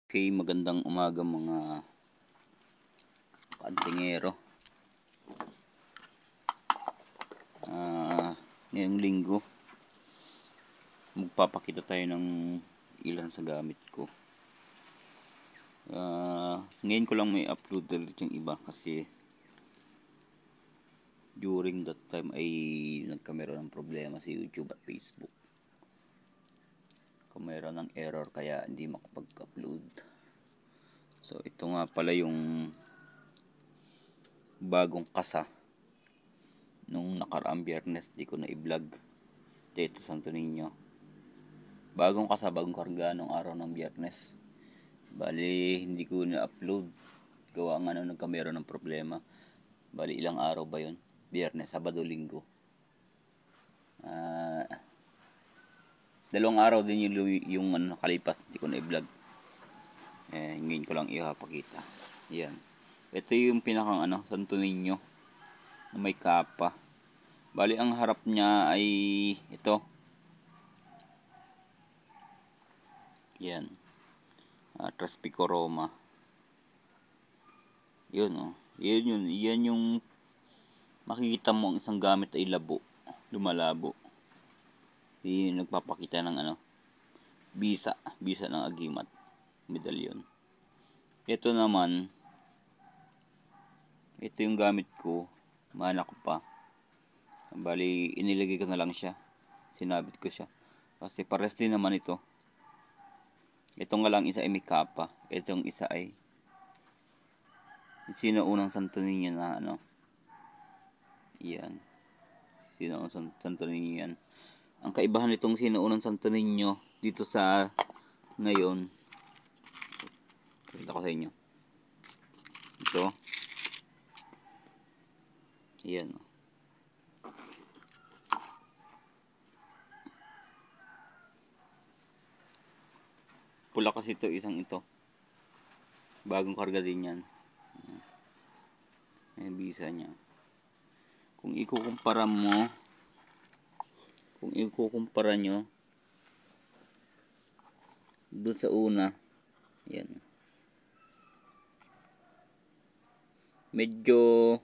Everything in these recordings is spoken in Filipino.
Okay, magandang umaga mga kantingero. Ngayong linggo, magpapakita tayo ng ilan sa gamit ko. Ngayon ko lang may upload ulit yung iba kasi during that time ay nagkameron ng problema sa YouTube at Facebook. Mayroon ng error kaya hindi makapag-upload. So ito nga pala yung bagong kasa nung nakaraang Biyernes di ko na i-vlog dito sa Santo Niño. Bagong kasa, bagong karga nung araw ng Biyernes. Bali hindi ko na upload gawa nga nung nagkameron ng problema. Bali ilang araw ba yun? Biyernes, Sabado, Linggo. Dalawang araw din yung nakalipas, hindi ko na i-vlog. Ngayon ko lang ipapakita. Yan. Ito yung pinakang Santo Niño na may kapa. Bali ang harap niya ay ito. Yan. Traspico Roma. Yun Yan yung makikita mo ang isang gamit ay labo. Lumalabo. Yung nagpapakita ng bisa ng agimat, medalyon. Ito naman, ito yung gamit ko, mana ko pa. Bali inilagay ko na lang siya, sinabit ko siya kasi pares din naman ito. Ito nga lang isa ay may kapa, itong isa ay sinaunang Santo Niño na yan, sinaunang Santo Niño yan. Ang kaibahan nitong sinuunang Santo Niño dito sa ngayon, pakita ko sa inyo. Ito. Ayan. Pula kasi ito, isang ito. Bagong karga din yan. Ayan, bisa niya. Kung ikukumpara nyo doon sa una, yan, medyo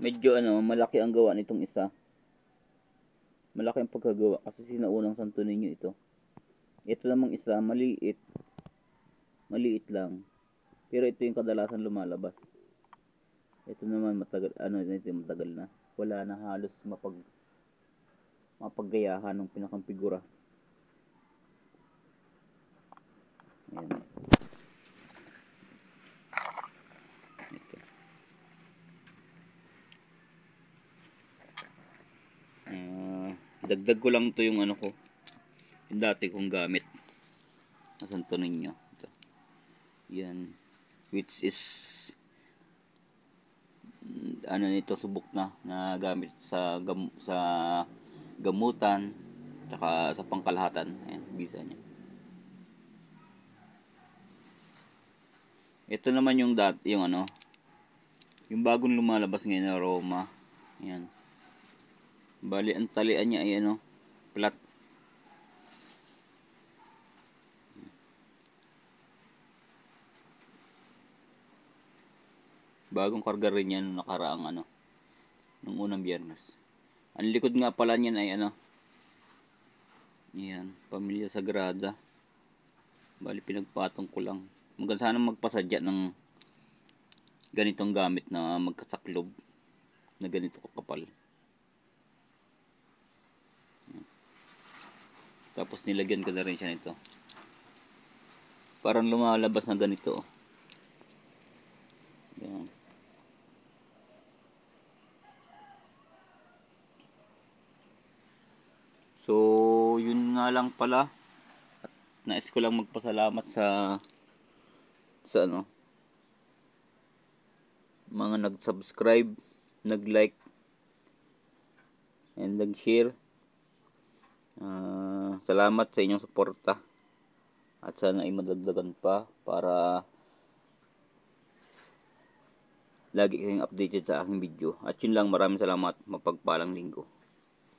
malaki ang gawa nitong isa. Malaki ang pagkagawa kasi sinaunang Santo Niño ito. Ito namang isa maliit lang, pero ito yung kadalasan lumalabas. Ito naman matagal na. Wala na halos mapaggayahan ng pinakang figura. Ayan. Ito. Dagdag ko lang to yung ko. Yung dati kong gamit na Santo Niño. Ito. Yan. Which is nito subok na gamit sa gamutan tsaka sa pangkalahatan. Ayan, bisa niya. Ito naman yung yung bagong lumalabas ngayon na Roma. Ayan. Bali ang talian niya ay flat. Bagong karga rin yan nung nakaraang nung unang Biyernes. Ang likod nga pala niyan ay yan, Pamilya Sagrada. Bali pinagpatong ko lang. Maganda sana magpasadya ng ganitong gamit na magkasaklob na ganito kakapal. Tapos nilagyan ko na rin siya nito. Parang lumalabas na ganito. Yan. So, yun nga lang pala. At nais ko lang magpasalamat sa mga nag-subscribe, nag-like, and nag-share. Salamat sa inyong suporta. At sana ay madagdagan pa para lagi kayong updated sa aking video. At yun lang, maraming salamat. Mapagpalang linggo.